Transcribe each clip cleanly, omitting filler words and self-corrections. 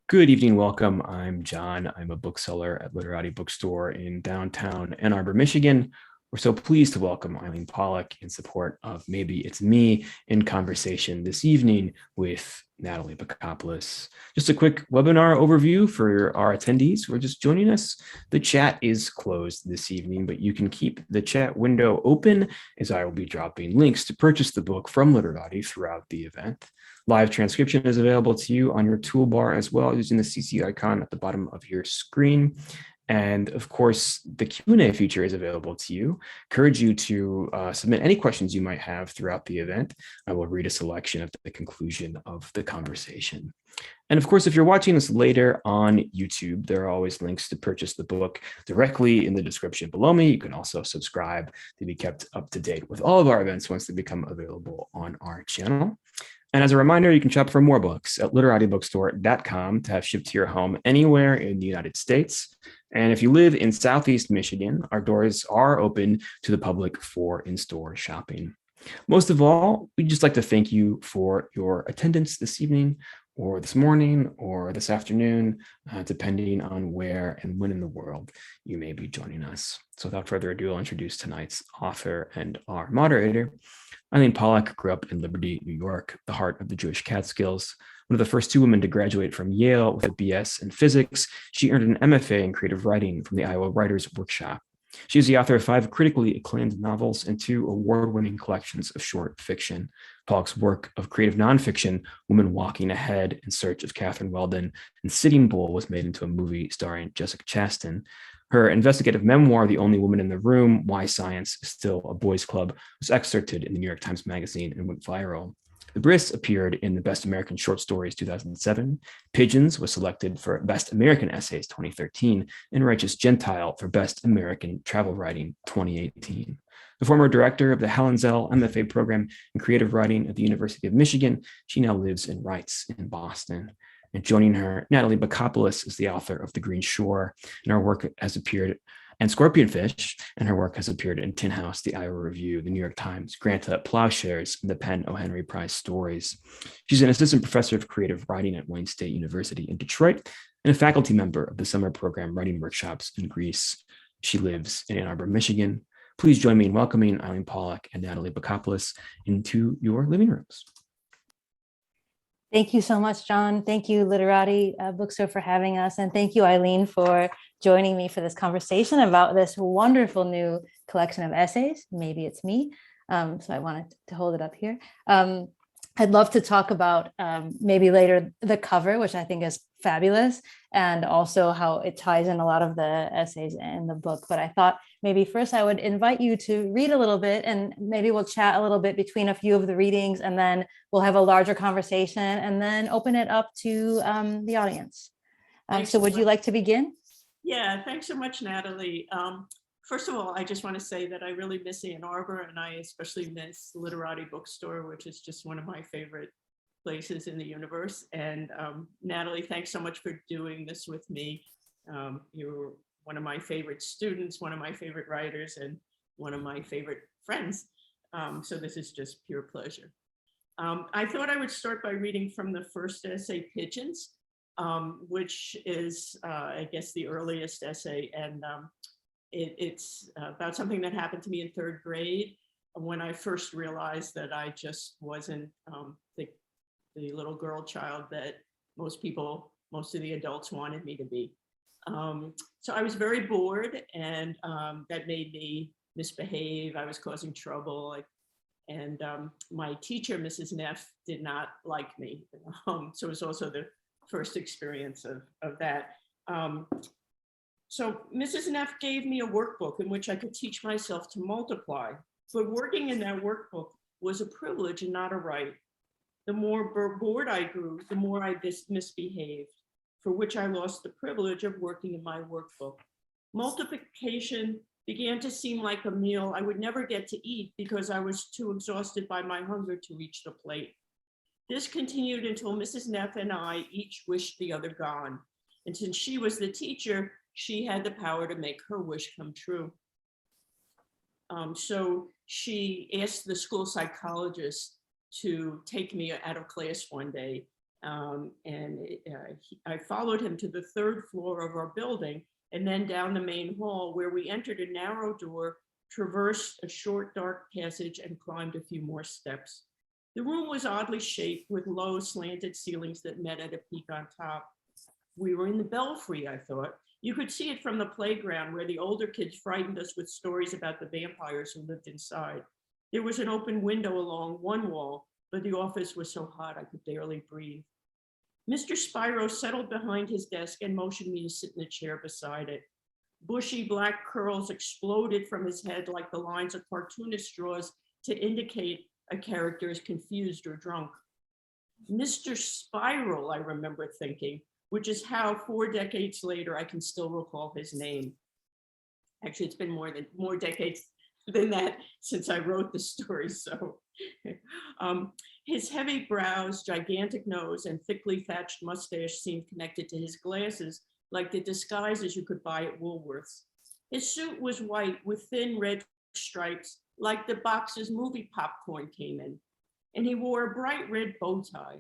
Good evening, welcome. I'm John. I'm a bookseller at Literati bookstore in downtown Ann Arbor, Michigan. We're so pleased to welcome Eileen Pollack in support of Maybe It's Me in conversation this evening with Natalie Bakopoulos. Just a quick webinar overview for our attendees who are just joining us. The chat is closed this evening, but you can keep the chat window open as I will be dropping links to purchase the book from Literati throughout the event. Live transcription is available to you on your toolbar as well, using the CC icon at the bottom of your screen. And of course, the Q&A feature is available to you. Encourage you to submit any questions you might have throughout the event. I will read a selection at the conclusion of the conversation. And of course, if you're watching this later on YouTube, there are always links to purchase the book directly in the description below me. You can also subscribe to be kept up to date with all of our events once they become available on our channel. And as a reminder, you can shop for more books at literatibookstore.com to have shipped to your home anywhere in the United States. And if you live in Southeast Michigan, our doors are open to the public for in-store shopping. Most of all, we'd just like to thank you for your attendance this evening, or this morning, or this afternoon, depending on where and when in the world you may be joining us. So without further ado, I'll introduce tonight's author and our moderator. Eileen Pollack grew up in Liberty, New York, the heart of the Jewish Catskills. One of the first two women to graduate from Yale with a BS in physics, she earned an MFA in creative writing from the Iowa Writers Workshop. She is the author of 5 critically acclaimed novels and 2 award-winning collections of short fiction. Pollack's work of creative nonfiction, Woman Walking Ahead in Search of Catherine Weldon, and Sitting Bull was made into a movie starring Jessica Chastain. Her investigative memoir, The Only Woman in the Room, Why Science is Still a Boys' Club, was excerpted in the New York Times Magazine and went viral. The Briss appeared in the Best American Short Stories 2007. Pigeons was selected for Best American Essays 2013, and Righteous Gentile for Best American Travel Writing 2018. The former director of the Helen Zell MFA program in creative writing at the University of Michigan, she now lives and writes in Boston. And joining her, Natalie Bakopoulos is the author of The Green Shore, and her work has appeared, and Scorpion Fish, and her work has appeared in Tin House, the Iowa Review, the New York Times, Granta, Plowshares, and the Penn O. Henry Prize Stories. She's an assistant professor of creative writing at Wayne State University in Detroit, and a faculty member of the summer program Writing Workshops in Greece. She lives in Ann Arbor, Michigan. Please join me in welcoming Eileen Pollack and Natalie Bakopoulos into your living rooms. Thank you so much, John. Thank you, Literati Bookstore, for having us. And thank you, Eileen, for joining me for this conversation about this wonderful new collection of essays. Maybe It's Me. So I wanted to hold it up here. I'd love to talk about maybe later the cover, which I think is fabulous, and also how it ties in a lot of the essays in the book. But I thought maybe first I would invite you to read a little bit, and maybe we'll chat a little bit between a few of the readings, and then we'll have a larger conversation and then open it up to the audience. So would you like to begin? Yeah, thanks so much, Natalie. First of all, I just want to say that I really miss Ann Arbor, and I especially miss Literati Bookstore, which is just one of my favorite places in the universe. And Natalie, thanks so much for doing this with me. You're one of my favorite students, one of my favorite writers, and one of my favorite friends. So this is just pure pleasure. I thought I would start by reading from the first essay, Pigeons, which is, I guess, the earliest essay. And it's about something that happened to me in 3rd grade when I first realized that I just wasn't the little girl child that most of the adults wanted me to be. So I was very bored, and that made me misbehave. I was causing trouble. And my teacher, Mrs. Neff, did not like me. So it was also the first experience of that. So Mrs. Neff gave me a workbook in which I could teach myself to multiply. But working in that workbook was a privilege and not a right. The more bored I grew, the more I misbehaved, for which I lost the privilege of working in my workbook. Multiplication began to seem like a meal I would never get to eat because I was too exhausted by my hunger to reach the plate. This continued until Mrs. Neff and I each wished the other gone. And since she was the teacher, she had the power to make her wish come true. So she asked the school psychologist to take me out of class one day I followed him to the third floor of our building and then down the main hall, where we entered a narrow door, traversed a short dark passage, and climbed a few more steps. The room was oddly shaped with low slanted ceilings that met at a peak on top. We were in the belfry, I thought. You could see it from the playground, where the older kids frightened us with stories about the vampires who lived inside. There was an open window along one wall, but the office was so hot I could barely breathe. Mr. Spyro settled behind his desk and motioned me to sit in the chair beside it. Bushy black curls exploded from his head like the lines a cartoonist draws to indicate a character is confused or drunk. Mr. Spiral, I remember thinking, which is how 4 decades later I can still recall his name. Actually, it's been more decades than that since I wrote the story. So his heavy brows, gigantic nose, and thickly thatched mustache seemed connected to his glasses, like the disguises you could buy at Woolworth's. His suit was white with thin red stripes, like the boxes movie popcorn came in, and he wore a bright red bow tie.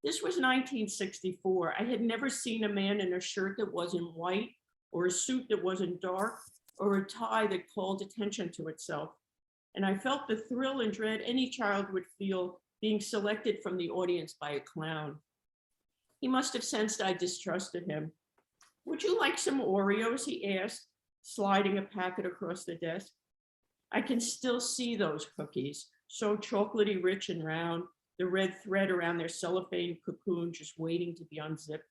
This was 1964. I had never seen a man in a shirt that wasn't white, or a suit that wasn't dark, or a tie that called attention to itself. And I felt the thrill and dread any child would feel being selected from the audience by a clown. He must have sensed I distrusted him. "Would you like some Oreos?" he asked, sliding a packet across the desk. I can still see those cookies, so chocolatey rich and round, the red thread around their cellophane cocoon just waiting to be unzipped.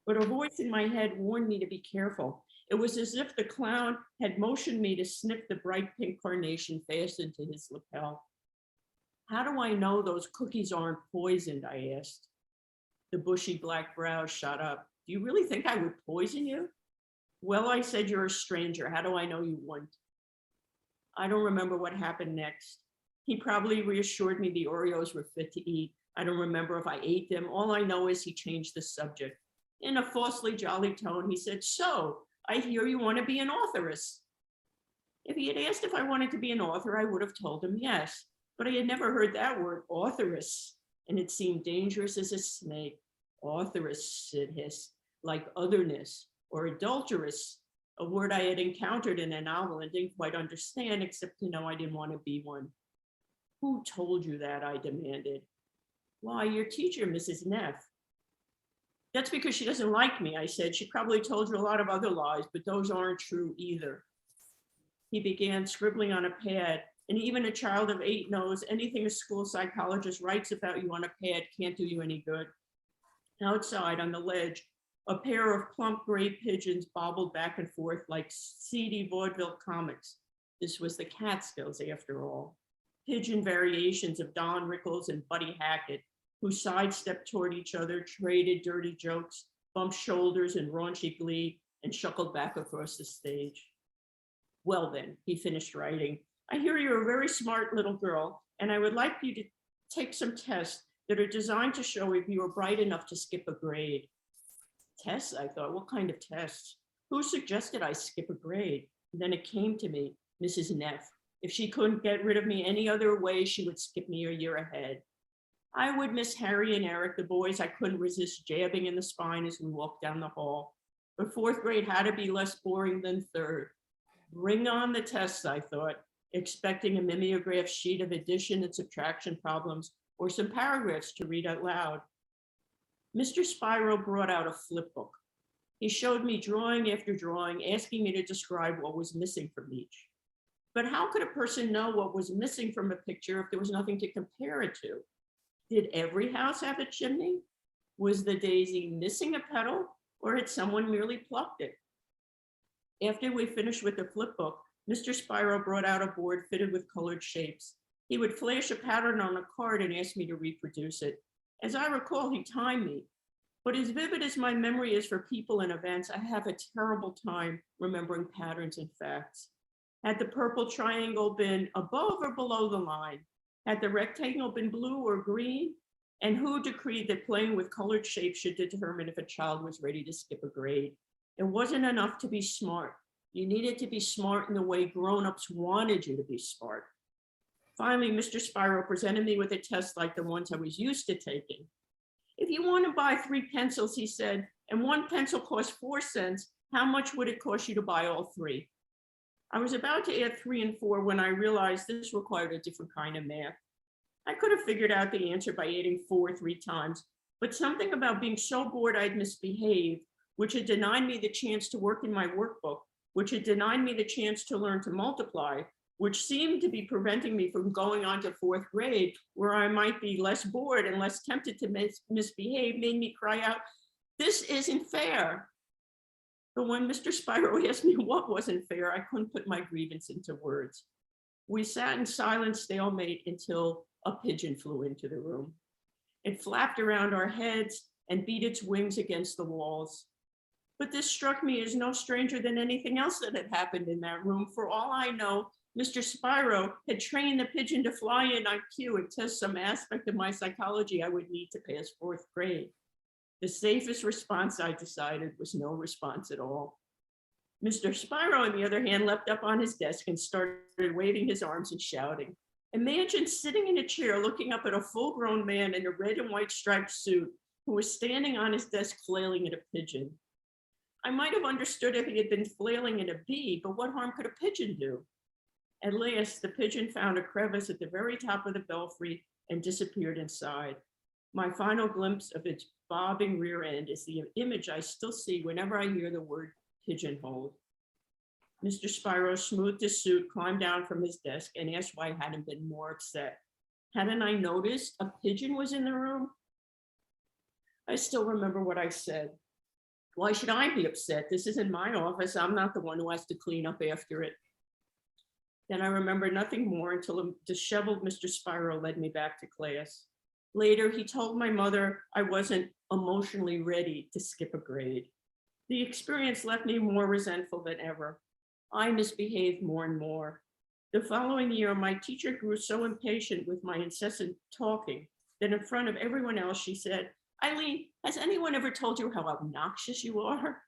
But a voice in my head warned me to be careful. It was as if the clown had motioned me to snip the bright pink carnation fastened to his lapel. "How do I know those cookies aren't poisoned?" I asked. The bushy black brows shot up. "Do you really think I would poison you?" "Well," I said, "you're a stranger. How do I know you wouldn't?" I don't remember what happened next. He probably reassured me the Oreos were fit to eat. I don't remember if I ate them. All I know is he changed the subject. In a falsely jolly tone, he said, "So, I hear you want to be an authoress." If he had asked if I wanted to be an author, I would have told him yes, but I had never heard that word, authoress, and it seemed dangerous as a snake. Authoress, it hissed, like otherness or adulteress, a word I had encountered in a novel and didn't quite understand, except to know I didn't want to be one. "Who told you that?" I demanded. "Why, your teacher, Mrs. Neff." "That's because she doesn't like me," I said. "She probably told you a lot of other lies, but those aren't true either." He began scribbling on a pad, and even a child of 8 knows anything a school psychologist writes about you on a pad can't do you any good. Outside on the ledge, a pair of plump gray pigeons bobbled back and forth like seedy vaudeville comics. This was the Catskills, after all. Pigeon variations of Don Rickles and Buddy Hackett, who sidestepped toward each other, traded dirty jokes, bumped shoulders in raunchy glee, and shuckled back across the stage. "Well then," he finished writing, "I hear you're a very smart little girl, and I would like you to take some tests that are designed to show if you are bright enough to skip a grade." Tests, I thought, what kind of tests? Who suggested I skip a grade? And then it came to me, Mrs. Neff. If she couldn't get rid of me any other way, she would skip me a year ahead. I would miss Harry and Eric, the boys I couldn't resist jabbing in the spine as we walked down the hall. But 4th grade had to be less boring than 3rd. Bring on the tests, I thought, expecting a mimeograph sheet of addition and subtraction problems or some paragraphs to read out loud. Mr. Spyro brought out a flip book. He showed me drawing after drawing, asking me to describe what was missing from each. But how could a person know what was missing from a picture if there was nothing to compare it to? Did every house have a chimney? Was the daisy missing a petal, or had someone merely plucked it? After we finished with the flip book, Mr. Spyro brought out a board fitted with colored shapes. He would flash a pattern on a card and ask me to reproduce it. As I recall, he timed me. But as vivid as my memory is for people and events, I have a terrible time remembering patterns and facts. Had the purple triangle been above or below the line? Had the rectangle been blue or green? And who decreed that playing with colored shapes should determine if a child was ready to skip a grade? It wasn't enough to be smart. You needed to be smart in the way grown-ups wanted you to be smart. Finally, Mr. Spyro presented me with a test like the ones I was used to taking. If you want to buy 3 pencils, he said, and 1 pencil costs 4 cents, how much would it cost you to buy all 3? I was about to add 3 and 4 when I realized this required a different kind of math. I could have figured out the answer by adding 4 3 times, but something about being so bored I'd misbehaved, which had denied me the chance to work in my workbook, which had denied me the chance to learn to multiply, which seemed to be preventing me from going on to 4th grade, where I might be less bored and less tempted to misbehave, made me cry out, "This isn't fair." But when Mr. Spyro asked me what wasn't fair, I couldn't put my grievance into words. We sat in silent stalemate until a pigeon flew into the room. It flapped around our heads and beat its wings against the walls. But this struck me as no stranger than anything else that had happened in that room. For all I know, Mr. Spyro had trained the pigeon to fly in on cue and test some aspect of my psychology I would need to pass 4th grade. The safest response, I decided, was no response at all. Mr. Spyro, on the other hand, leapt up on his desk and started waving his arms and shouting. Imagine sitting in a chair looking up at a full-grown man in a red and white striped suit who was standing on his desk flailing at a pigeon. I might have understood if he had been flailing at a bee, but what harm could a pigeon do? At last, the pigeon found a crevice at the very top of the belfry and disappeared inside. My final glimpse of its bobbing rear end is the image I still see whenever I hear the word pigeonhole. Mr. Spyro smoothed his suit, climbed down from his desk, and asked why I hadn't been more upset. Hadn't I noticed a pigeon was in the room? I still remember what I said. Why should I be upset? This isn't my office. I'm not the one who has to clean up after it. Then I remember nothing more until a disheveled Mr. Spyro led me back to class. Later, he told my mother I wasn't emotionally ready to skip a grade. The experience left me more resentful than ever. I misbehaved more and more. The following year, my teacher grew so impatient with my incessant talking that in front of everyone else, she said, "Eileen, has anyone ever told you how obnoxious you are?"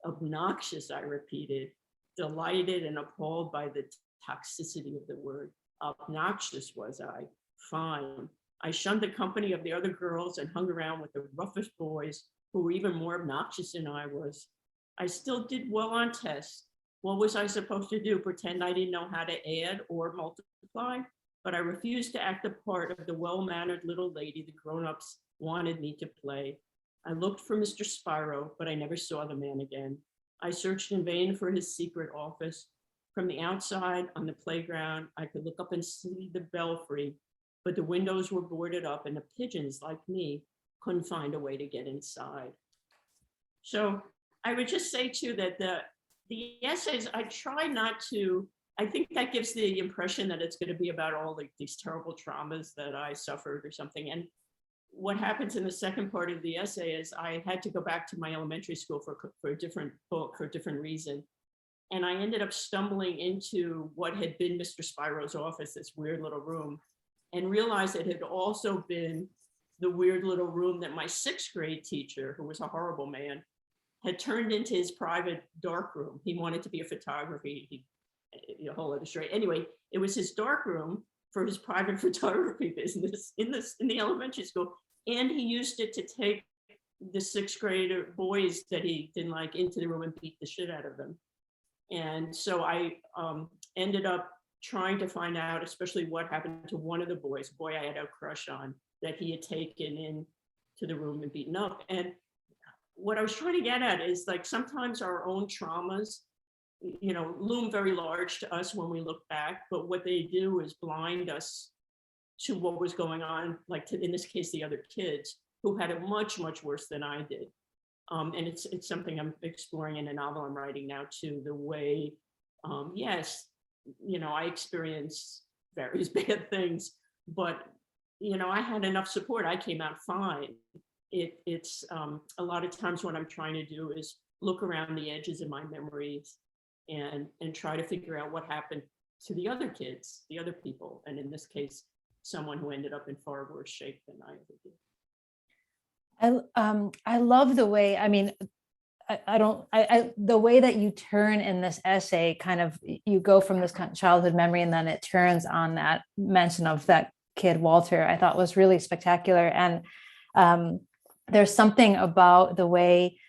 Obnoxious, I repeated, delighted and appalled by the toxicity of the word. Obnoxious was I? Fine. I shunned the company of the other girls and hung around with the roughest boys who were even more obnoxious than I was. I still did well on tests. What was I supposed to do? Pretend I didn't know how to add or multiply? But I refused to act the part of the well-mannered little lady the grown-ups wanted me to play. I looked for Mr. Spyro, but I never saw the man again. I searched in vain for his secret office. From the outside on the playground, I could look up and see the belfry, but the windows were boarded up and the pigeons, like me, couldn't find a way to get inside. So I would just say too that the essays, I try not to, I think that gives the impression that it's going to be about all these terrible traumas that I suffered or something. And what happens in the second part of the essay is I had to go back to my elementary school for a different book for a different reason. And I ended up stumbling into what had been Mr. Spyro's office, this weird little room, and realized it had also been the weird little room that my 6th grade teacher, who was a horrible man, had turned into his private dark room. He wanted to be a photographer, a whole other story. Anyway, it was his dark room for his private photography business in the elementary school. And he used it to take the 6th grade boys that he didn't like into the room and beat the shit out of them. And so I ended up trying to find out, especially what happened to one of the boys, a boy I had a crush on, that he had taken into the room and beaten up. And what I was trying to get at is like sometimes our own traumas, loom very large to us when we look back, but what they do is blind us to what was going on, like in this case, the other kids who had it much, much worse than I did. And it's something I'm exploring in a novel I'm writing now too, the way, yes, I experienced various bad things, but, I had enough support. I came out fine. It's a lot of times what I'm trying to do is look around the edges of my memories and try to figure out what happened to the other kids, the other people. And in this case, someone who ended up in far worse shape than I ever did. I love the way, the way that you turn in this essay, kind of, you go from this kind of childhood memory and then it turns on that mention of that kid, Walter, I thought was really spectacular. And There's something about the way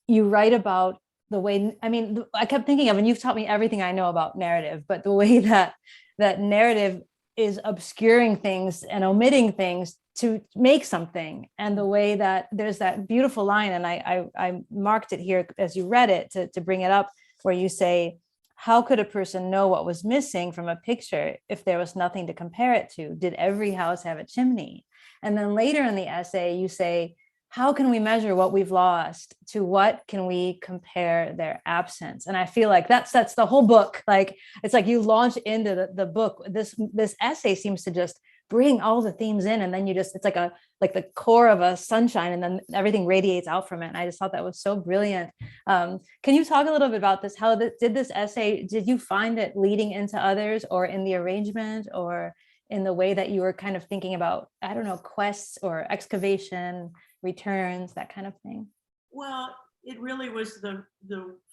you write about the way, I mean, I kept thinking of, and you've taught me everything I know about narrative, but the way that narrative is obscuring things and omitting things to make something, and the way that there's that beautiful line, and I marked it here as you read it to bring it up, where you say, how could a person know what was missing from a picture if there was nothing to compare it to? Did every house have a chimney? And then later in the essay, you say, how can we measure what we've lost? To what can we compare their absence? And I feel like that's the whole book. Like, it's like you launch into the book. This essay seems to just bring all the themes in, and then you just, it's like the core of a sunshine, and then everything radiates out from it. And I just thought that was so brilliant. Can you talk a little bit about this? How did this essay, did you find it leading into others, or in the arrangement, or in the way that you were kind of thinking about, I don't know, quests or excavation, returns, that kind of thing? Well, it really was the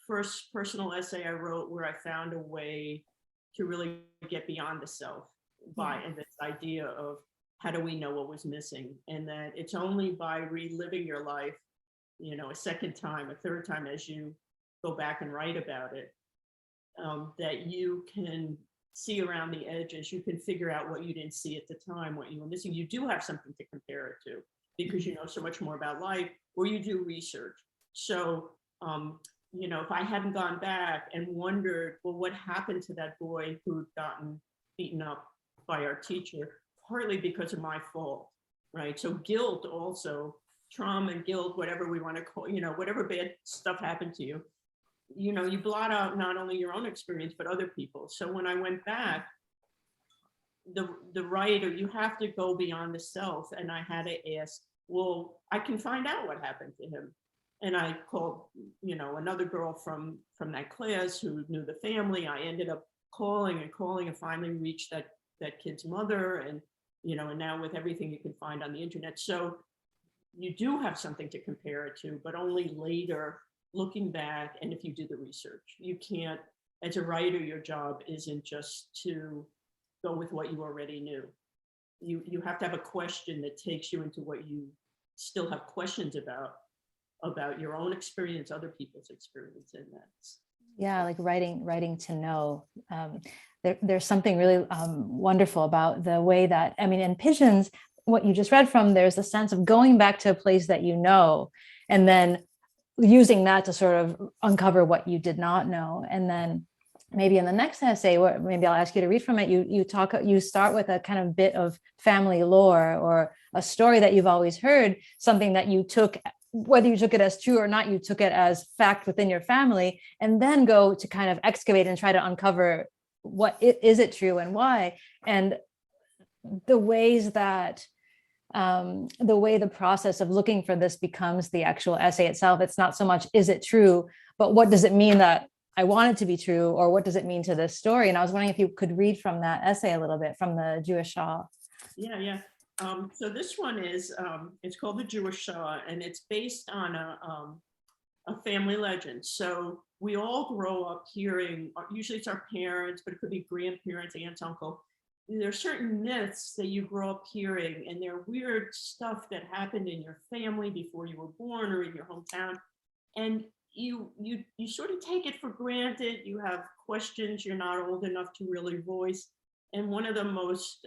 first personal essay I wrote where I found a way to really get beyond the self by and this idea of how do we know what was missing, and that it's only by reliving your life, you know, a second time, a third time, as you go back and write about it, that you can see around the edges, you can figure out what you didn't see at the time, what you were missing. You do have something to compare it to, because you know so much more about life, or you do research. So, you know, if I hadn't gone back and wondered, well, what happened to that boy who'd gotten beaten up by our teacher, partly because of my fault, right? So guilt also, trauma and guilt, whatever we want to call, you know, whatever bad stuff happened to you, you know, you blot out not only your own experience, but other people. So when I went back, the writer, you have to go beyond the self. And I had to ask, well, I can find out what happened to him. And I called, you know, another girl from that class who knew the family. I ended up calling and finally reached that kid's mother. And, you know, and now with everything you can find on the internet. So you do have something to compare it to, but only later, looking back. And if you do the research, you can't, as a writer, your job isn't just to go with what you already knew. You have to have a question that takes you into what you still have questions about your own experience, other people's experience in that. Yeah, like writing to know. There's something really wonderful about the way that, I mean, in Pigeons, what you just read from, there's a sense of going back to a place that you know, and then using that to sort of uncover what you did not know. And then maybe in the next essay, or maybe I'll ask you to read from it, you start with a kind of bit of family lore, or a story that you've always heard, something that you took, whether you took it as true or not, you took it as fact within your family, and then go to kind of excavate and try to uncover is it true and why. And the ways that the way the process of looking for this becomes the actual essay itself. It's not so much, is it true, but what does it mean that I want it to be true, or what does it mean to this story? And I was wondering if you could read from that essay a little bit, from the Jewish Shah. Yeah. So this one is, it's called The Jewish Shah, and it's based on a family legend. So we all grow up hearing, usually it's our parents, but it could be grandparents, aunts, uncle. There are certain myths that you grow up hearing, and they're weird stuff that happened in your family before you were born or in your hometown. And you sort of take it for granted. You have questions you're not old enough to really voice. And one of the most,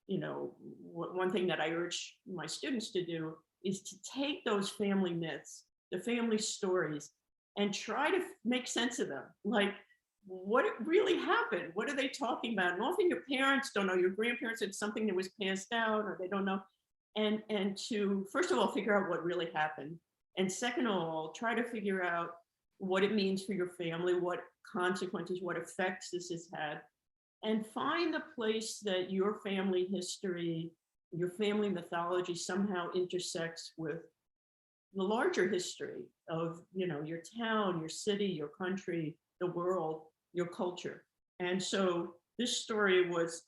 you know, one thing that I urge my students to do is to take those family myths, the family stories, and try to make sense of them. Like, what really happened? What are they talking about? And often your parents don't know, your grandparents, it's something that was passed down, or they don't know. And to, first of all, figure out what really happened. And second of all, try to figure out what it means for your family, what consequences, what effects this has had, and find the place that your family history, your family mythology somehow intersects with the larger history of, you know, your town, your city, your country, the world, your culture. And so this story was,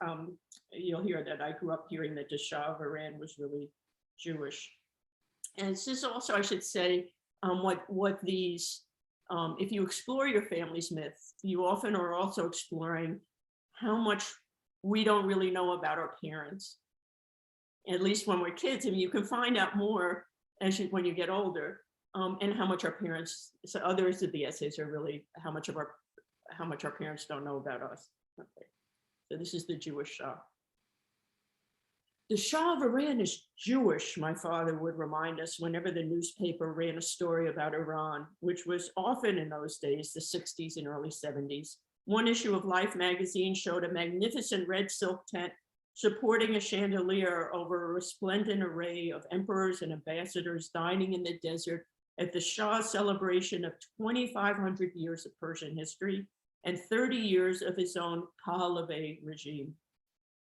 you'll hear that I grew up hearing that the Shah of Iran was really Jewish. And this is also, I should say, what these, if you explore your family's myths, you often are also exploring how much we don't really know about our parents. at least when we're kids. I mean, you can find out more when you get older, and how much our parents, so others of the essays are really how much our parents don't know about us. Okay, so this is the Jewish Shah. The Shah of Iran is Jewish, my father would remind us whenever the newspaper ran a story about Iran, which was often in those days, the 60s and early 70s. One issue of Life magazine showed a magnificent red silk tent supporting a chandelier over a resplendent array of emperors and ambassadors dining in the desert at the Shah's celebration of 2,500 years of Persian history and 30 years of his own Pahlavi regime.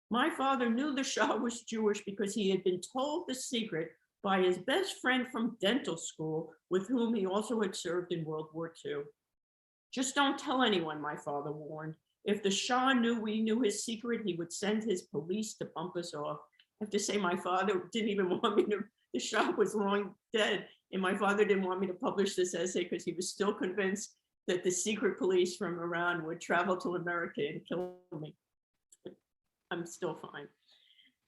My father knew the Shah was Jewish because he had been told the secret by his best friend from dental school, with whom he also had served in World War II. Just don't tell anyone, my father warned. If the Shah knew we knew his secret, he would send his police to bump us off. I have to say, my father didn't even want me to, the Shah was long dead, and my father didn't want me to publish this essay because he was still convinced that the secret police from Iran would travel to America and kill me. I'm still fine.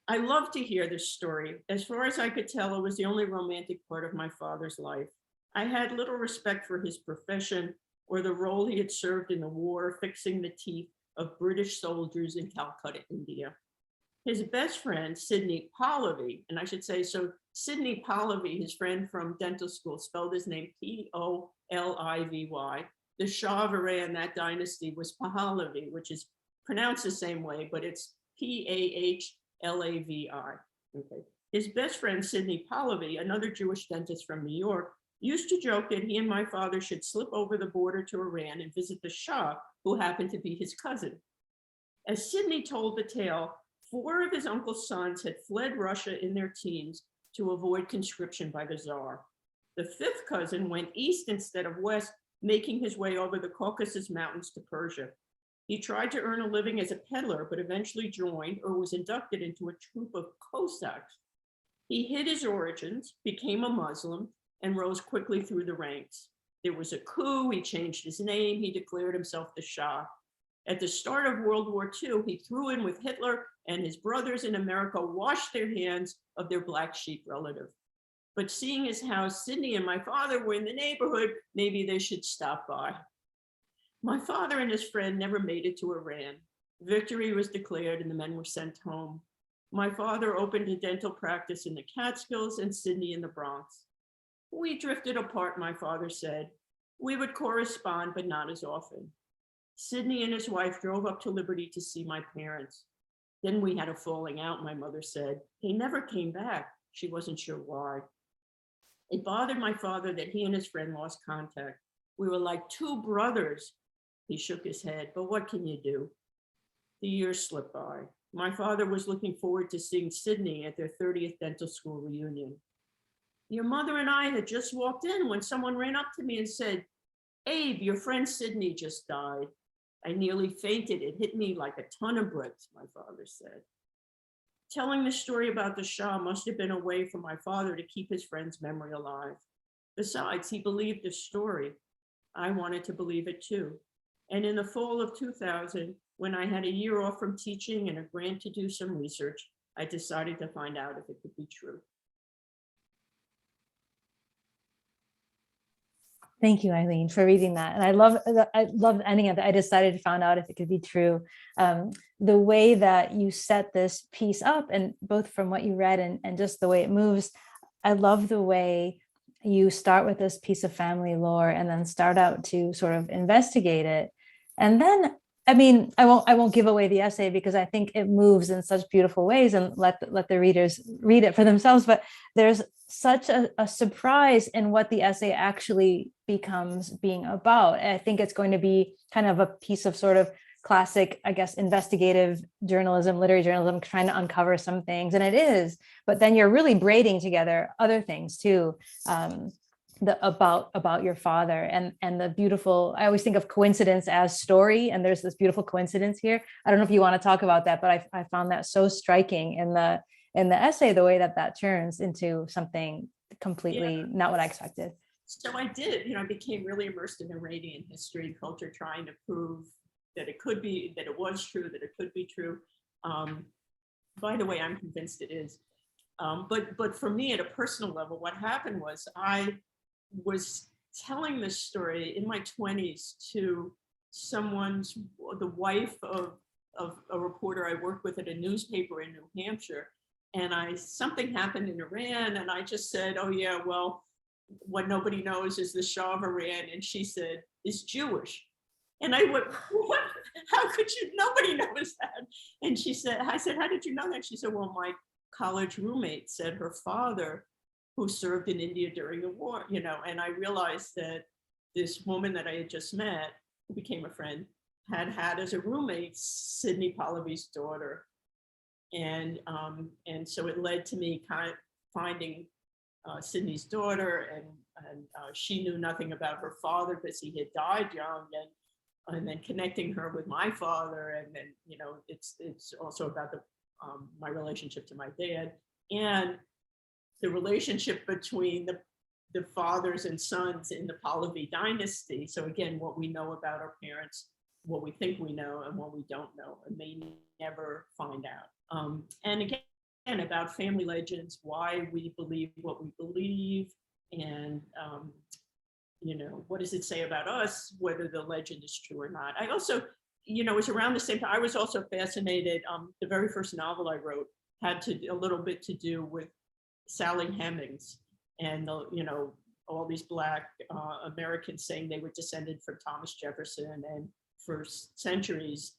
I love to hear this story. As far as I could tell, it was the only romantic part of my father's life. I had little respect for his profession or the role he had served in the war, fixing the teeth of British soldiers in Calcutta, India. His best friend, Sidney Pahlavi, and I should say, so Sidney Pahlavi, his friend from dental school, spelled his name P-O-L-I-V-Y. The Shah of Iran, that dynasty, was Pahlavi, which is pronounced the same way, but it's P-A-H-L-A-V-I. Okay. His best friend, Sidney Pahlavi, another Jewish dentist from New York, used to joke that he and my father should slip over the border to Iran and visit the Shah, who happened to be his cousin. As Sidney told the tale, 4 of his uncle's sons had fled Russia in their teens to avoid conscription by the Tsar. The 5th cousin went east instead of west, making his way over the Caucasus Mountains to Persia. He tried to earn a living as a peddler, but eventually joined or was inducted into a troop of Cossacks. He hid his origins, became a Muslim, and rose quickly through the ranks. There was a coup, he changed his name, he declared himself the Shah. At the start of World War II, he threw in with Hitler, and his brothers in America washed their hands of their black sheep relative. But seeing as how Sidney and my father were in the neighborhood, maybe they should stop by. My father and his friend never made it to Iran. Victory was declared and the men were sent home. My father opened a dental practice in the Catskills and Sydney in the Bronx. We drifted apart, my father said. We would correspond, but not as often. Sidney and his wife drove up to Liberty to see my parents. Then we had a falling out, my mother said. They never came back. She wasn't sure why. It bothered my father that he and his friend lost contact. We were like 2 brothers. He shook his head, but what can you do? The years slipped by. My father was looking forward to seeing Sidney at their 30th dental school reunion. Your mother and I had just walked in when someone ran up to me and said, Abe, your friend Sidney just died. I nearly fainted. It hit me like a ton of bricks, my father said. Telling the story about the Shah must have been a way for my father to keep his friend's memory alive. Besides, he believed the story. I wanted to believe it too. And in the fall of 2000, when I had a year off from teaching and a grant to do some research, I decided to find out if it could be true. Thank you, Eileen, for reading that. And I love the ending of it. I decided to find out if it could be true. The way that you set this piece up, and both from what you read and just the way it moves, I love the way you start with this piece of family lore and then start out to sort of investigate it. And then, I mean, I won't give away the essay because I think it moves in such beautiful ways, and let the readers read it for themselves. But there's such a surprise in what the essay actually becomes being about. I think it's going to be kind of a piece of sort of classic, I guess, investigative journalism, literary journalism, trying to uncover some things, and it is. But then you're really braiding together other things too. About your father and the beautiful, I always think of coincidence as story, and there's this beautiful coincidence here. I don't know if you want to talk about that, but I found that so striking in the essay, the way that turns into something completely not what I expected. So I did, I became really immersed in Iranian history and culture, trying to prove that it could be, that it was true, that it could be true. By the way, I'm convinced it is. But for me, at a personal level, what happened was I was telling this story in my 20s to the wife of a reporter I worked with at a newspaper in New Hampshire. And something happened in Iran, and I just said, oh yeah, well, what nobody knows is the Shah of Iran. And she said, is Jewish. And I went, what? How could you? Nobody knows that. And I said, how did you know that? She said, well, my college roommate said her father, who served in India during the war, and I realized that this woman that I had just met, who became a friend, had as a roommate Sidney Pahlavi's daughter. And so it led to me kind of finding Sidney's daughter, and she knew nothing about her father because he had died young, and then connecting her with my father, and then it's also about my relationship to my dad, and the relationship between the fathers and sons in the Pahlavi dynasty. So again, what we know about our parents, what we think we know, and what we don't know, and may never find out. And again, about family legends, why we believe what we believe, and what does it say about us, whether the legend is true or not. I also, it was around the same time, I was also fascinated, the very first novel I wrote had a little bit to do with Sally Hemings, and all these Black Americans saying they were descended from Thomas Jefferson, and for centuries,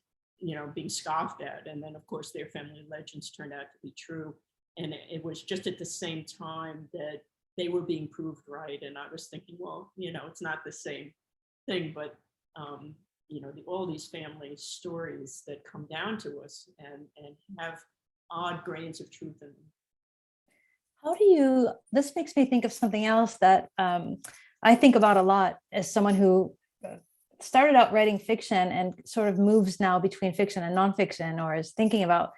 being scoffed at. And then of course their family legends turned out to be true. And it was just at the same time that they were being proved right. And I was thinking, well, it's not the same thing, but all these family stories that come down to us and have odd grains of truth in them. This makes me think of something else that I think about a lot as someone who started out writing fiction and sort of moves now between fiction and nonfiction, or is thinking about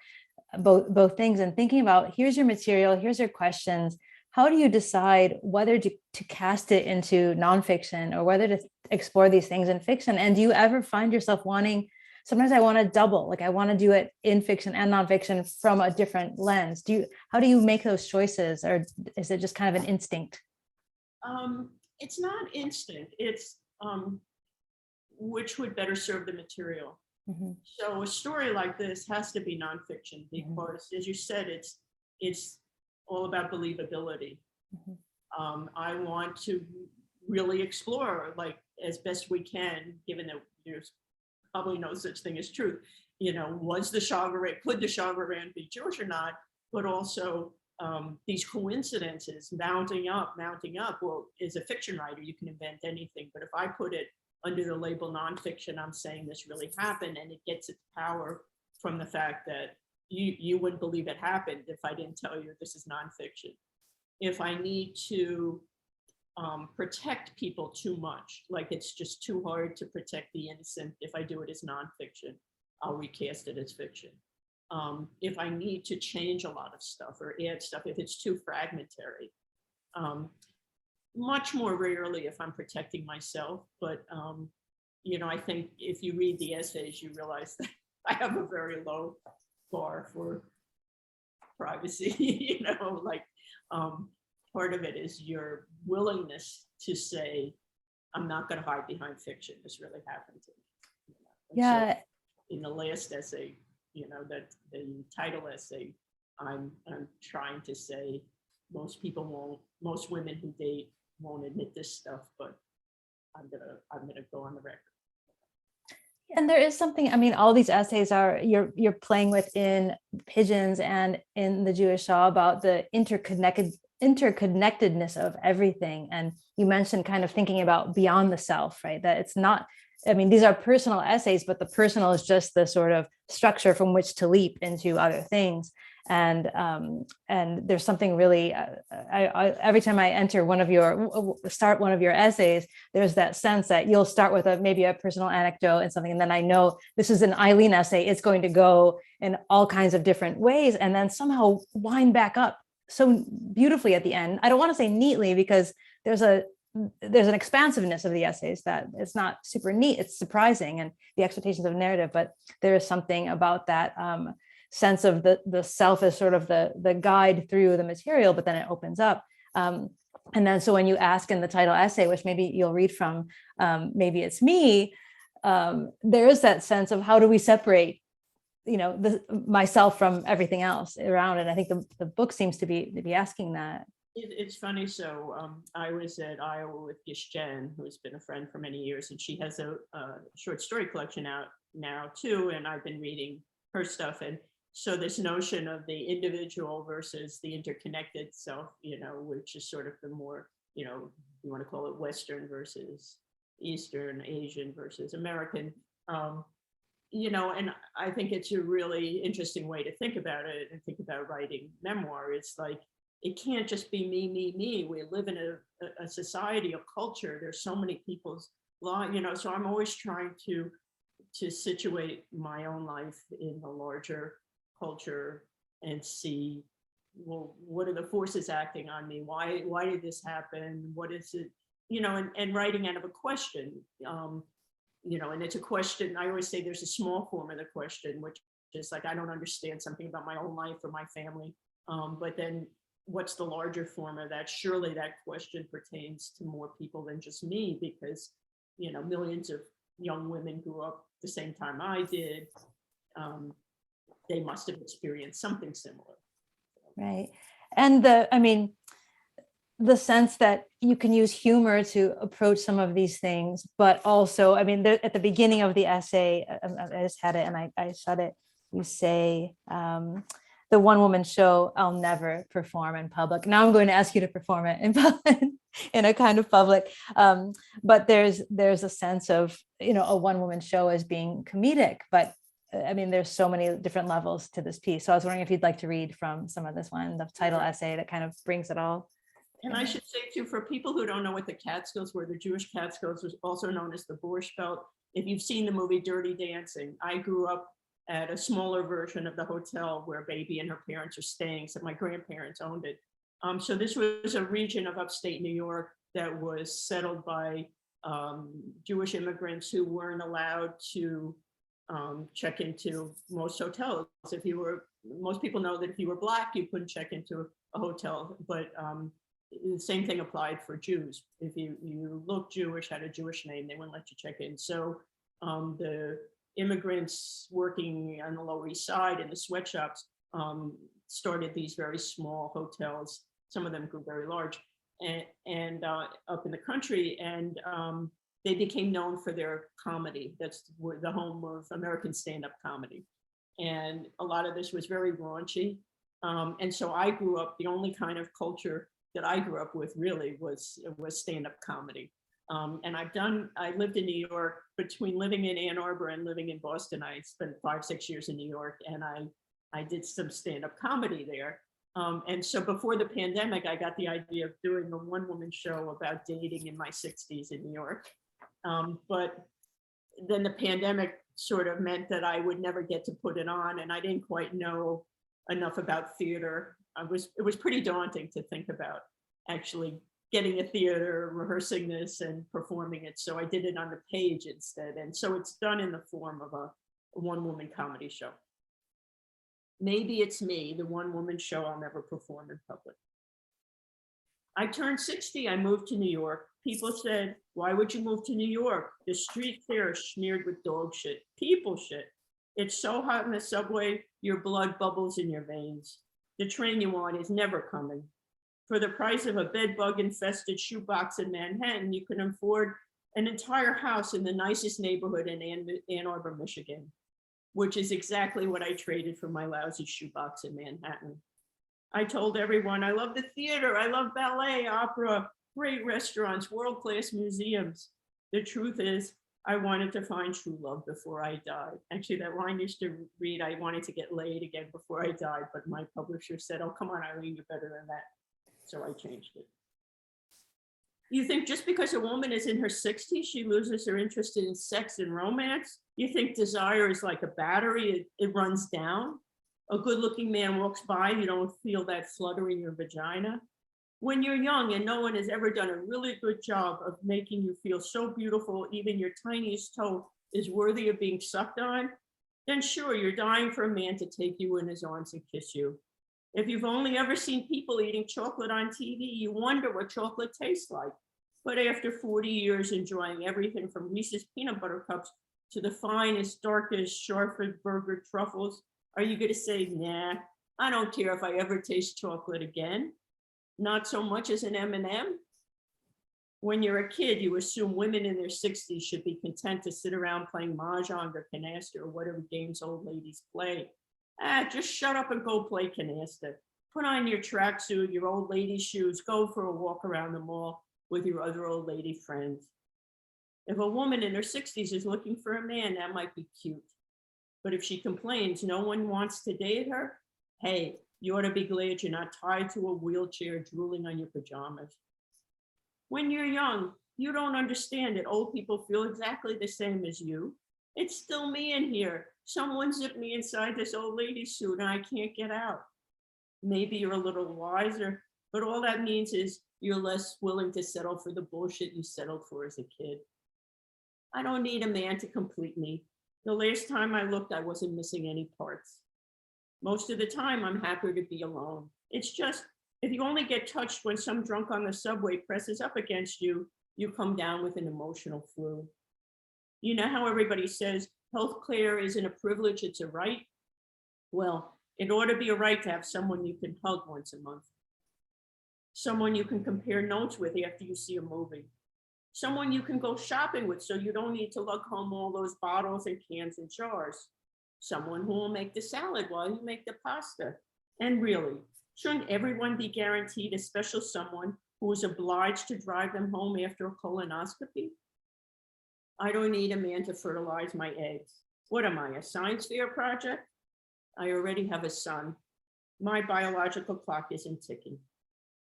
both things, and thinking about, here's your material, here's your questions. How do you decide whether to cast it into nonfiction or whether to explore these things in fiction? And do you ever find yourself wanting, sometimes I want to double, like I want to do it in fiction and nonfiction from a different lens. How do you make those choices, or is it just kind of an instinct? It's not instinct. It's which would better serve the material. Mm-hmm. So a story like this has to be nonfiction because, as you said, it's all about believability. Mm-hmm. I want to really explore, like, as best we can, given that there's probably no such thing as truth. Was the Shah of Iran, could the Shah of Iran be Jewish or not? But also these coincidences mounting up. Well, as a fiction writer, you can invent anything. But if I put it under the label nonfiction, I'm saying this really happened, and it gets its power from the fact that you wouldn't believe it happened if I didn't tell you this is nonfiction. If I need to protect people too much, like it's just too hard to protect the innocent, if I do it as nonfiction, I'll recast it as fiction. If I need to change a lot of stuff or add stuff, if it's too fragmentary, much more rarely if I'm protecting myself. But I think if you read the essays, you realize that I have a very low bar for privacy. Part of it is your willingness to say, I'm not going to hide behind fiction. This really happened to me. Yeah. So in the last essay, that the title essay, I'm trying to say most women who date won't admit this stuff, but I'm gonna go on the record. And there is something, all these essays are, you're playing within Pigeons and in the Jewish Shah about the interconnectedness of everything. And you mentioned kind of thinking about beyond the self, right? That it's not, these are personal essays, but the personal is just the sort of structure from which to leap into other things. And there's something really, every time I start one of your essays, there's that sense that you'll start with maybe a personal anecdote and something, and then I know this is an Eileen essay, it's going to go in all kinds of different ways, and then somehow wind back up so beautifully at the end. I don't want to say neatly, because there's an expansiveness of the essays that it's not super neat, it's surprising, and the expectations of narrative, but there is something about that. sense of the self as sort of the guide through the material, but then it opens up. And then, so when you ask in the title essay, which maybe you'll read from, maybe it's me, there is that sense of how do we separate, myself from everything else around it. I think the book seems to be asking that. It's funny. So I was at Iowa with Gish Jen, who's been a friend for many years, and she has a short story collection out now too. And I've been reading her stuff. And so this notion of the individual versus the interconnected self, which is sort of the more, you want to call it Western versus Eastern, Asian versus American, and I think it's a really interesting way to think about it and think about writing memoir. It's like, it can't just be me, me, me. We live in a society, a culture. There's so many people's lives, so I'm always trying to situate my own life in the larger culture and see, well, what are the forces acting on me? Why did this happen? What is it? And writing out of a question, and it's a question. I always say there's a small form of the question, which is like, I don't understand something about my own life or my family. But then what's the larger form of that? Surely that question pertains to more people than just me, because, millions of young women grew up the same time I did. They must have experienced something similar. Right. And the sense that you can use humor to approach some of these things, but also, at the beginning of the essay, I just had it and I said it, you say, the one woman show I'll never perform in public. Now I'm going to ask you to perform it in public, in a kind of public. But there's a sense of, a one woman show as being comedic, but there's so many different levels to this piece. So I was wondering if you'd like to read from some of this one, the title essay that kind of brings it all. And I should say too, for people who don't know what the Catskills were, the Jewish Catskills was also known as the Borscht Belt. If you've seen the movie Dirty Dancing, I grew up at a smaller version of the hotel where Baby and her parents are staying, so my grandparents owned it. So this was a region of upstate New York that was settled by Jewish immigrants who weren't allowed to check into most hotels. Most people know that if you were Black, you couldn't check into a hotel, but the same thing applied for Jews. If you looked Jewish, had a Jewish name, they wouldn't let you check in. So the immigrants working on the Lower East Side in the sweatshops started these very small hotels. Some of them grew very large, and up in the country, and they became known for their comedy. That's the home of American stand-up comedy, and a lot of this was very raunchy. And so I grew up, the only kind of culture that I grew up with really was stand-up comedy. And I lived in New York. Between living in Ann Arbor and living in Boston, I spent 5-6 years in New York, and I did some stand-up comedy there. And so before the pandemic, I got the idea of doing a one-woman show about dating in my 60s in New York. But then the pandemic sort of meant that I would never get to put it on, and I didn't quite know enough about theater. It was pretty daunting to think about actually getting a theater, rehearsing this and performing it. So I did it on the page instead. And so it's done in the form of a one-woman comedy show. Maybe it's me, the one-woman show I'll never perform in public. I turned 60, I moved to New York. People said, why would you move to New York? The streets there are smeared with dog shit, people shit. It's so hot in the subway, your blood bubbles in your veins. The train you want is never coming. For the price of a bed-bug infested shoebox in Manhattan, you can afford an entire house in the nicest neighborhood in Ann Arbor, Michigan, which is exactly what I traded for my lousy shoebox in Manhattan. I told everyone, I love the theater, I love ballet, opera, great restaurants, world-class museums. The truth is, I wanted to find true love before I died. Actually, that line used to read, I wanted to get laid again before I died, but my publisher said, oh, come on, Eileen, you're better than that. So I changed it. You think just because a woman is in her 60s, she loses her interest in sex and romance? You think desire is like a battery, it runs down? A good-looking man walks by, you don't feel that flutter in your vagina? When you're young and no one has ever done a really good job of making you feel so beautiful, even your tiniest toe is worthy of being sucked on, then sure, you're dying for a man to take you in his arms and kiss you. If you've only ever seen people eating chocolate on TV, you wonder what chocolate tastes like. But after 40 years enjoying everything from Reese's peanut butter cups to the finest, darkest Sharford burger truffles, are you going to say, nah, I don't care if I ever taste chocolate again? Not so much as an M&M? When you're a kid, you assume women in their 60s should be content to sit around playing mahjong or canasta or whatever games old ladies play. Just shut up and go play canasta. Put on your tracksuit, your old lady shoes, go for a walk around the mall with your other old lady friends. If a woman in her 60s is looking for a man, that might be cute. But if she complains no one wants to date her, hey, you ought to be glad you're not tied to a wheelchair drooling on your pajamas. When you're young, you don't understand that old people feel exactly the same as you. It's still me in here. Someone zipped me inside this old lady suit and I can't get out. Maybe you're a little wiser, but all that means is you're less willing to settle for the bullshit you settled for as a kid. I don't need a man to complete me. The last time I looked, I wasn't missing any parts. Most of the time, I'm happier to be alone. It's just, if you only get touched when some drunk on the subway presses up against you, you come down with an emotional flu. You know how everybody says healthcare isn't a privilege, it's a right? Well, it ought to be a right to have someone you can hug once a month. Someone you can compare notes with after you see a movie. Someone you can go shopping with so you don't need to lug home all those bottles and cans and jars. Someone who will make the salad while you make the pasta. And really, shouldn't everyone be guaranteed a special someone who is obliged to drive them home after a colonoscopy? I don't need a man to fertilize my eggs. What am I, a science fair project? I already have a son. My biological clock isn't ticking.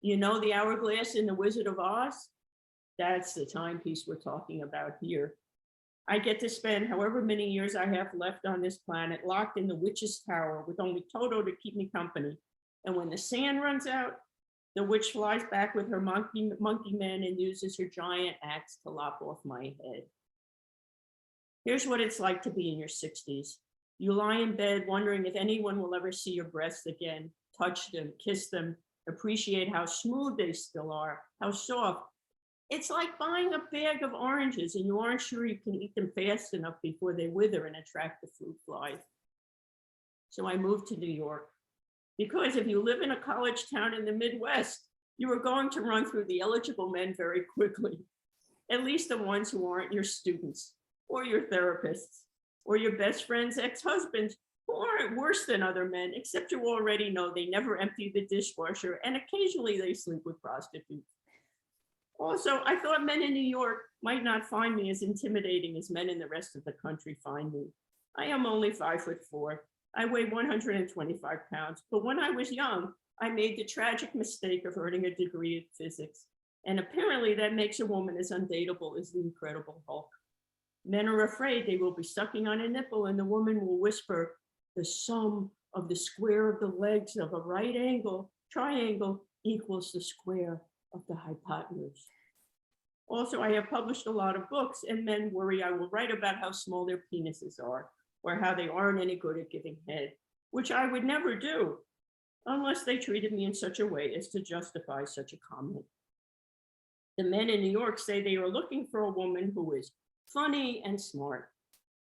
You know the hourglass in The Wizard of Oz? That's the timepiece we're talking about here. I get to spend however many years I have left on this planet locked in the witch's tower with only Toto to keep me company. And when the sand runs out, the witch flies back with her monkey man and uses her giant axe to lop off my head. Here's what it's like to be in your 60s. You lie in bed wondering if anyone will ever see your breasts again, touch them, kiss them, appreciate how smooth they still are, how soft. It's like buying a bag of oranges and you aren't sure you can eat them fast enough before they wither and attract the fruit flies. So I moved to New York because if you live in a college town in the Midwest, you are going to run through the eligible men very quickly, at least the ones who aren't your students or your therapists or your best friend's ex-husbands who aren't worse than other men, except you already know they never empty the dishwasher and occasionally they sleep with prostitutes. Also, I thought men in New York might not find me as intimidating as men in the rest of the country find me. I am only 5'4". I weigh 125 pounds, but when I was young, I made the tragic mistake of earning a degree in physics. And apparently that makes a woman as undateable as the Incredible Hulk. Men are afraid they will be sucking on a nipple and the woman will whisper, the sum of the square of the legs of a right angle triangle equals the square of the hypotenuse. Also, I have published a lot of books and men worry I will write about how small their penises are or how they aren't any good at giving head, which I would never do unless they treated me in such a way as to justify such a comment. The men in New York say they are looking for a woman who is funny and smart,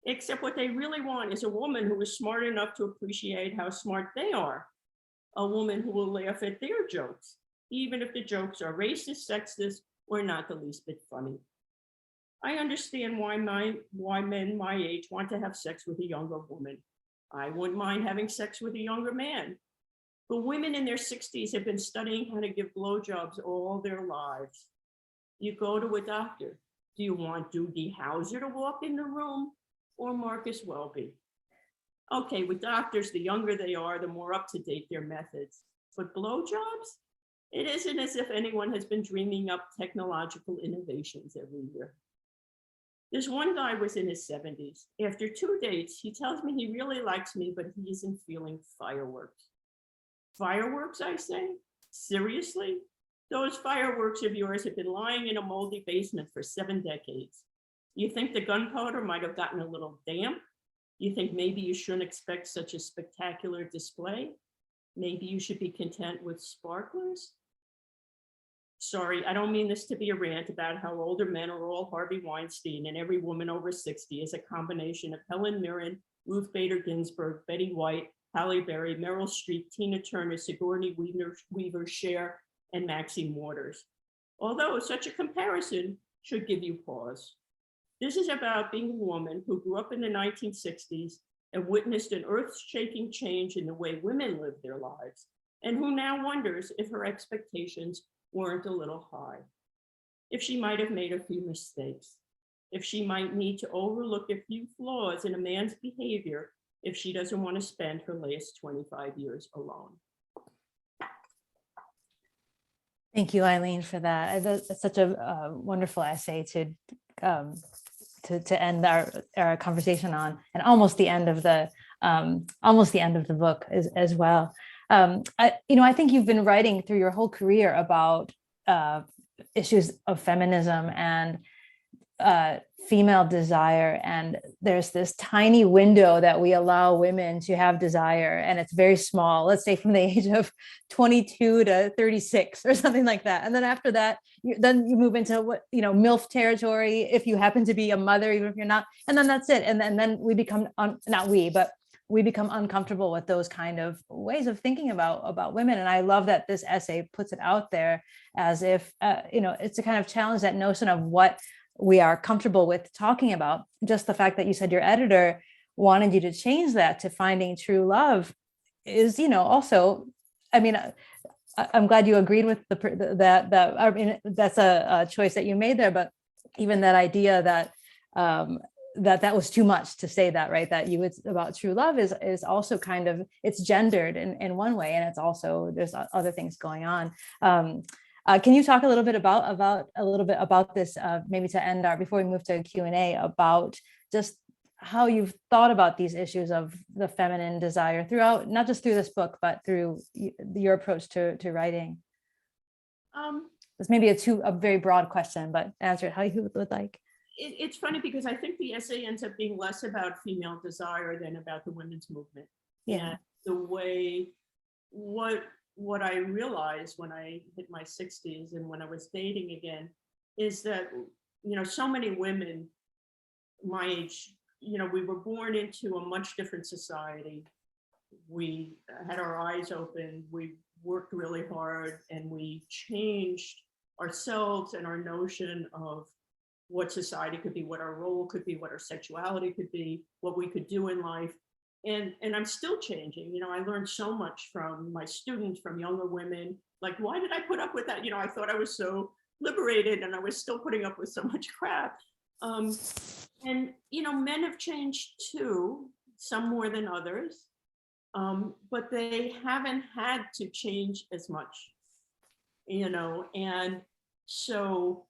except what they really want is a woman who is smart enough to appreciate how smart they are, a woman who will laugh at their jokes, even if the jokes are racist, sexist, or not the least bit funny. I understand why men my age want to have sex with a younger woman. I wouldn't mind having sex with a younger man. But women in their 60s have been studying how to give blowjobs all their lives. You go to a doctor. Do you want Doogie Howser to walk in the room or Marcus Welby? Okay, with doctors, the younger they are, the more up to date their methods. But blowjobs? It isn't as if anyone has been dreaming up technological innovations every year. This one guy was in his 70s. After 2 dates, he tells me he really likes me, but he isn't feeling fireworks. Fireworks, I say? Seriously? Those fireworks of yours have been lying in a moldy basement for 7 decades. You think the gunpowder might have gotten a little damp? You think maybe you shouldn't expect such a spectacular display? Maybe you should be content with sparklers? Sorry, I don't mean this to be a rant about how older men are all Harvey Weinstein and every woman over 60 is a combination of Helen Mirren, Ruth Bader Ginsburg, Betty White, Halle Berry, Meryl Streep, Tina Turner, Sigourney Weaver, Cher, and Maxine Waters. Although such a comparison should give you pause. This is about being a woman who grew up in the 1960s and witnessed an earth-shaking change in the way women live their lives, and who now wonders if her expectations weren't a little high, if she might have made a few mistakes, if she might need to overlook a few flaws in a man's behavior if she doesn't want to spend her last 25 years alone. Thank you, Eileen, for that. That's such a wonderful essay to end our conversation on, and almost the end of the book as well. I think you've been writing through your whole career about issues of feminism and female desire, and there's this tiny window that we allow women to have desire, and it's very small, let's say from the age of 22 to 36 or something like that, and then after that then you move into what MILF territory if you happen to be a mother, even if you're not, and then that's it, and then we become we become uncomfortable with those kind of ways of thinking about women. And I love that this essay puts it out there as if it's a kind of challenge that notion of what we are comfortable with talking about. Just the fact that you said your editor wanted you to change that to finding true love is, also, I mean, I'm glad you agreed with that. I mean, that's a choice that you made there, but even that idea that that was too much to say that, right? That it's about true love is also kind of, it's gendered in one way, and it's also, there's other things going on. Can you talk a little bit about this, maybe to end before we move to Q&A, about just how you've thought about these issues of the feminine desire throughout, not just through this book, but through your approach to writing? This may be a very broad question, but answer it how you would like. It's funny because I think the essay ends up being less about female desire than about the women's movement. Yeah. And the way, what I realized when I hit my 60s and when I was dating again is that, so many women my age, we were born into a much different society. We had our eyes open, we worked really hard, and we changed ourselves and our notion of what society could be, what our role could be, what our sexuality could be, what we could do in life. And I'm still changing. I learned so much from my students, from younger women. Like, why did I put up with that? I thought I was so liberated, and I was still putting up with so much crap. And men have changed too, some more than others, but they haven't had to change as much, and so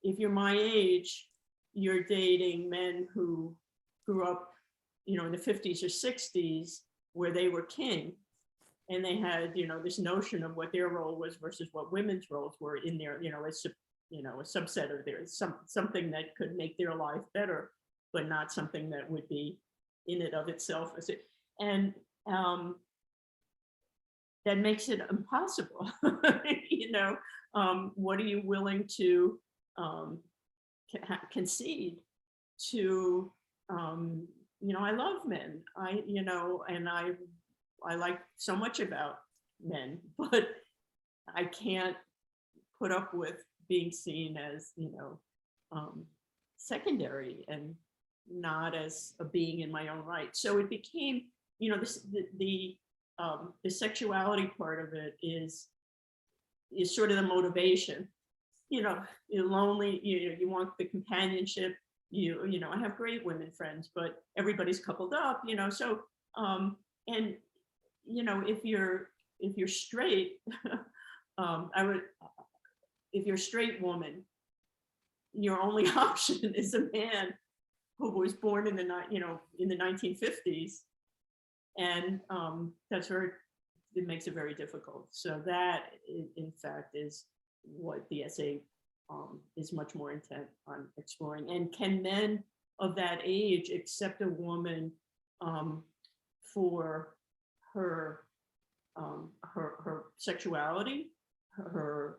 if you're my age, you're dating men who grew up, in the 50s or 60s, where they were king, and they had, this notion of what their role was versus what women's roles were in their, a subset of theirs, something that could make their life better, but not something that would be in and of itself. And that makes it impossible. What are you willing to concede to? I love men. And I like so much about men, but I can't put up with being seen as, secondary and not as a being in my own right. So it became, the sexuality part of it is sort of the motivation. You're lonely, you want the companionship, I have great women friends, but everybody's coupled up, so, and, if you're straight, if you're a straight woman, your only option is a man who was born in the 1950s, and that's where it makes it very difficult. So that, in fact, is what the essay is much more intent on exploring. And can men of that age accept a woman for her her sexuality, her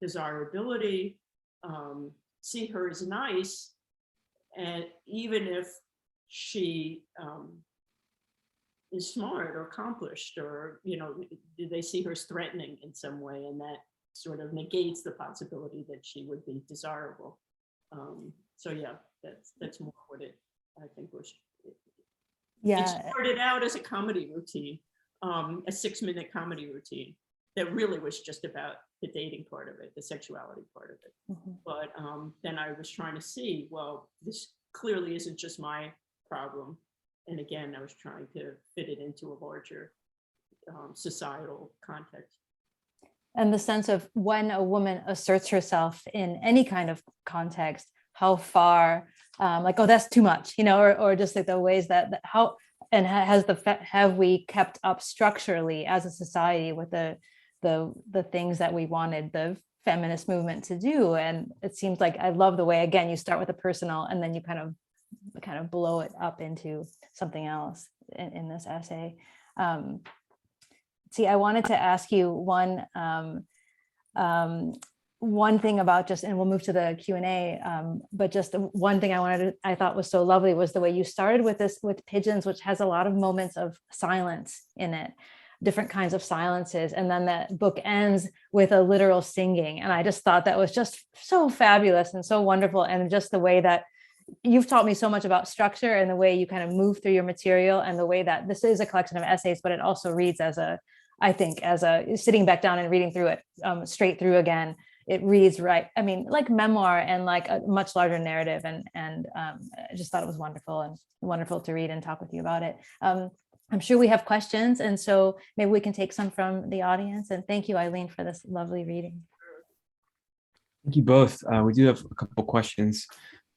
desirability, see her as nice, and even if she is smart or accomplished, or do they see her as threatening in some way, and that sort of negates the possibility that she would be desirable. So yeah, that's more what it, I think, was. It started out as a comedy routine, a 6-minute comedy routine that really was just about the dating part of it, the sexuality part of it. Mm-hmm. But then I was trying to see, well, this clearly isn't just my problem. And again, I was trying to fit it into a larger societal context. And the sense of when a woman asserts herself in any kind of context, how far, like, oh, that's too much, or just like the ways that how, and have we kept up structurally as a society with the things that we wanted the feminist movement to do. And it seems like, I love the way, again, you start with the personal and then you kind of blow it up into something else in this essay. See, I wanted to ask you one thing about just, and we'll move to the Q&A, but just one thing I thought was so lovely was the way you started with this, with Pigeons, which has a lot of moments of silence in it, different kinds of silences. And then that book ends with a literal singing. And I just thought that was just so fabulous and so wonderful. And just the way that you've taught me so much about structure and the way you kind of move through your material, and the way that this is a collection of essays, but it also reads as sitting back down and reading through it straight through again, it reads right. I mean, like memoir and like a much larger narrative. And I just thought it was wonderful and wonderful to read and talk with you about it. I'm sure we have questions. And so maybe we can take some from the audience. And thank you, Eileen, for this lovely reading. Thank you both. We do have a couple questions.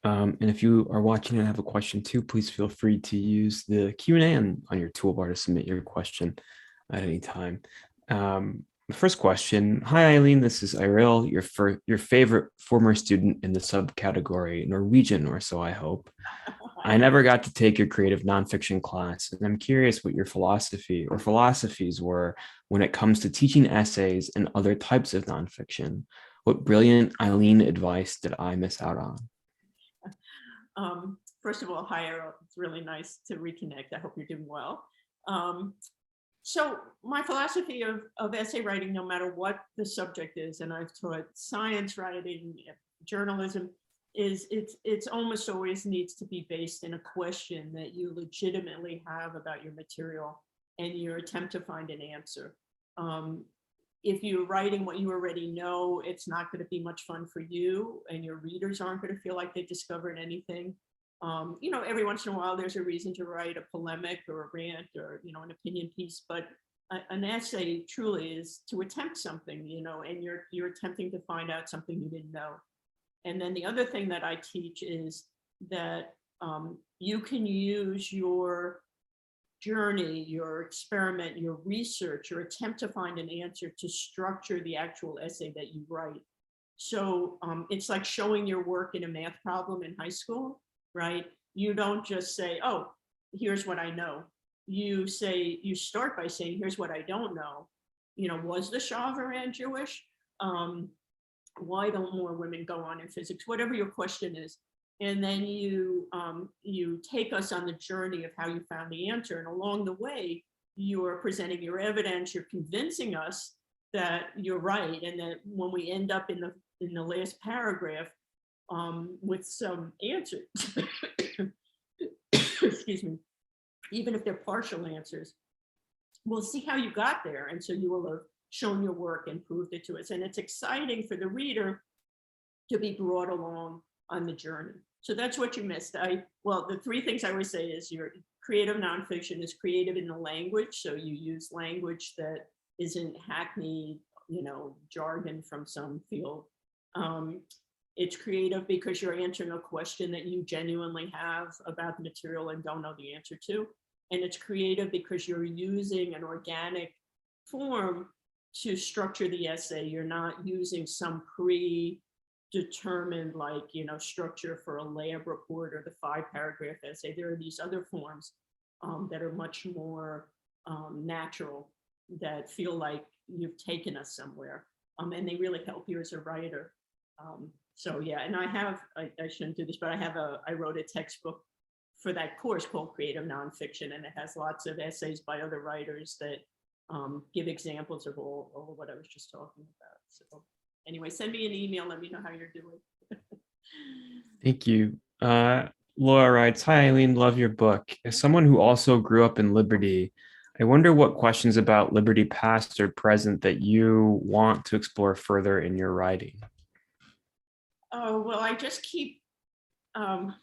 And if you are watching and have a question too, please feel free to use the Q&A on your toolbar to submit your question at any time. The first question: Hi Eileen, this is Iril, your favorite former student in the subcategory Norwegian, or so I hope. I never got to take your creative nonfiction class, and I'm curious what your philosophy or philosophies were when it comes to teaching essays and other types of nonfiction. What brilliant Eileen advice did I miss out on? First of all, hi Iril, it's really nice to reconnect. I hope you're doing well. So my philosophy of essay writing, no matter what the subject is, and I've taught science writing, journalism, is it's almost always needs to be based in a question that you legitimately have about your material and your attempt to find an answer. If you're writing what you already know, it's not going to be much fun for you, and your readers aren't going to feel like they discovered anything. Every once in a while, there's a reason to write a polemic or a rant or, an opinion piece, but an essay truly is to attempt something, and you're attempting to find out something you didn't know. And then the other thing that I teach is that you can use your journey, your experiment, your research, your attempt to find an answer to structure the actual essay that you write. So it's like showing your work in a math problem in high school. Right? You don't just say, oh, here's what I know. You start by saying, here's what I don't know. Was the Shah of Iran Jewish? Why don't more women go on in physics? Whatever your question is. And then you take us on the journey of how you found the answer. And along the way, you're presenting your evidence, you're convincing us that you're right. And that when we end up in the last paragraph, with some answers, excuse me, even if they're partial answers, we'll see how you got there. And so you will have shown your work and proved it to us. And it's exciting for the reader to be brought along on the journey. So that's what you missed. The three things I always say is your creative nonfiction is creative in the language. So you use language that isn't hackneyed, jargon from some field. It's creative because you're answering a question that you genuinely have about the material and don't know the answer to. And it's creative because you're using an organic form to structure the essay. You're not using some determined like, structure for a lab report or the 5-paragraph essay. There are these other forms that are much more natural, that feel like you've taken us somewhere, and they really help you as a writer. So yeah, and I shouldn't do this, but I wrote a textbook for that course called Creative Nonfiction, and it has lots of essays by other writers that give examples of all what I was just talking about. So anyway, send me an email, let me know how you're doing. Thank you. Laura writes, "Hi, Eileen, love your book. As someone who also grew up in Liberty, I wonder what questions about Liberty past or present that you want to explore further in your writing." Oh, well, I just keep,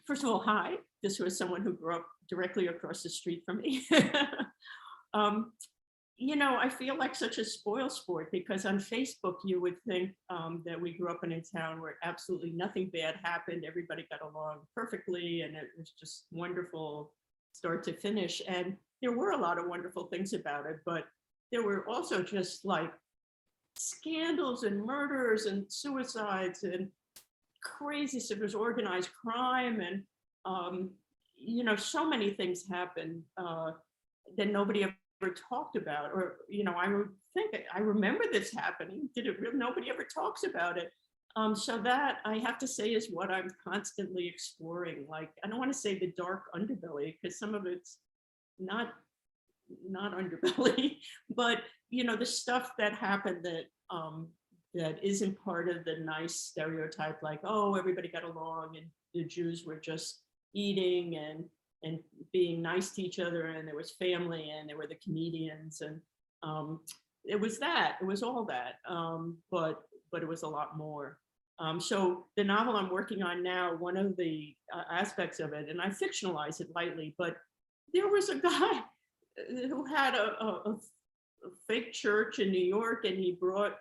first of all, hi. This was someone who grew up directly across the street from me. I feel like such a spoil sport, because on Facebook, you would think that we grew up in a town where absolutely nothing bad happened. Everybody got along perfectly, and it was just wonderful start to finish. And there were a lot of wonderful things about it, but there were also just like scandals and murders and suicides and crazy stuff. There was organized crime, and so many things happened that nobody ever talked about. Or I would think, I remember this happening. Did it really? Nobody ever talks about it. So that, I have to say, is what I'm constantly exploring. Like, I don't want to say the dark underbelly, because some of it's not underbelly, but the stuff that happened that isn't part of the nice stereotype, like, oh, everybody got along and the Jews were just eating and being nice to each other, and there was family, and there were the comedians, and it was all that, but it was a lot more. So the novel I'm working on now, one of the aspects of it, and I fictionalize it lightly, but there was a guy who had a fake church in New York, and he brought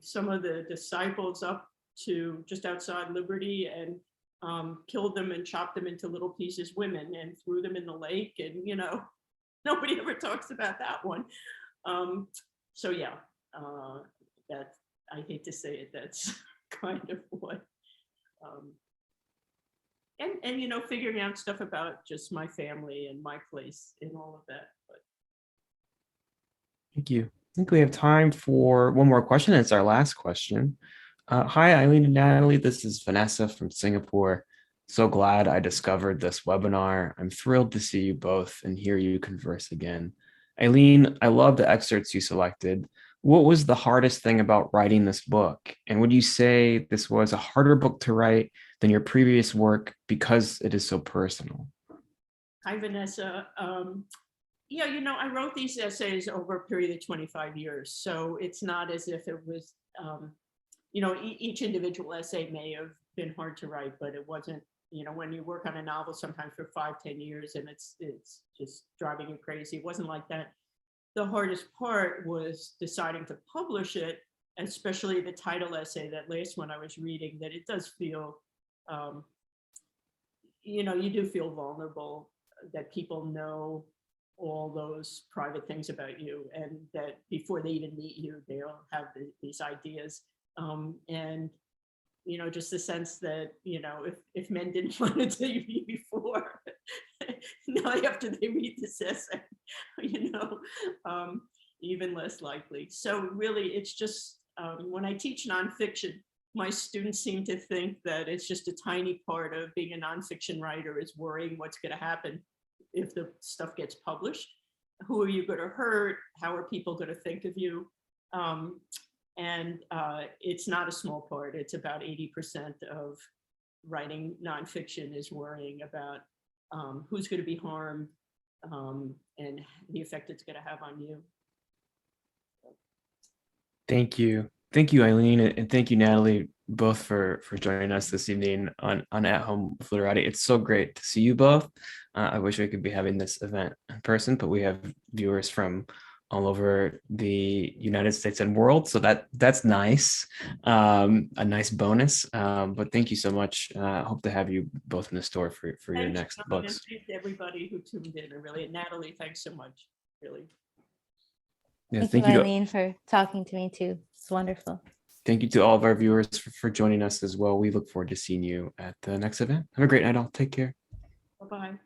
some of the disciples up to just outside Liberty and killed them and chopped them into little pieces, women, and threw them in the lake. And nobody ever talks about that one. So yeah, that, I hate to say it, that's kind of what, and figuring out stuff about just my family and my place in all of that. But Thank you. I think we have time for one more question. It's our last question. Hi, Eileen and Natalie. This is Vanessa from Singapore. So glad I discovered this webinar. I'm thrilled to see you both and hear you converse again. Eileen, I love the excerpts you selected. What was the hardest thing about writing this book? And would you say this was a harder book to write than your previous work because it is so personal? Hi, Vanessa. Yeah, I wrote these essays over a period of 25 years. So it's not as if it was, each individual essay may have been hard to write, but it wasn't, when you work on a novel sometimes for 5-10 years and it's just driving you crazy. It wasn't like that. The hardest part was deciding to publish it, especially the title essay, that last one I was reading, that it does feel, you do feel vulnerable, that people know all those private things about you, and that before they even meet you, they'll have these ideas. And just the sense that, if men didn't want to date me before, now after they read this essay, even less likely. So really, it's just, when I teach nonfiction, my students seem to think that it's just a tiny part of being a nonfiction writer is worrying what's going to happen if the stuff gets published. Who are you going to hurt? How are people going to think of you? And it's not a small part. It's about 80% of writing nonfiction is worrying about who's going to be harmed and the effect it's going to have on you. Thank you. Thank you, Eileen, and thank you, Natalie, both for joining us this evening on At Home with Literati. It's so great to see you both. I wish we could be having this event in person, but we have viewers from all over the United States and world, so that's nice, a nice bonus. But thank you so much. Hope to have you both in the store for your Thanks, next John, books. and thanks to everybody who tuned in. And really, Natalie, thanks so much. Really. Yeah, Thank you, to Eileen, for talking to me too. It's wonderful. Thank you to all of our viewers for joining us as well. We look forward to seeing you at the next event. Have a great night all. Take care. Bye-bye.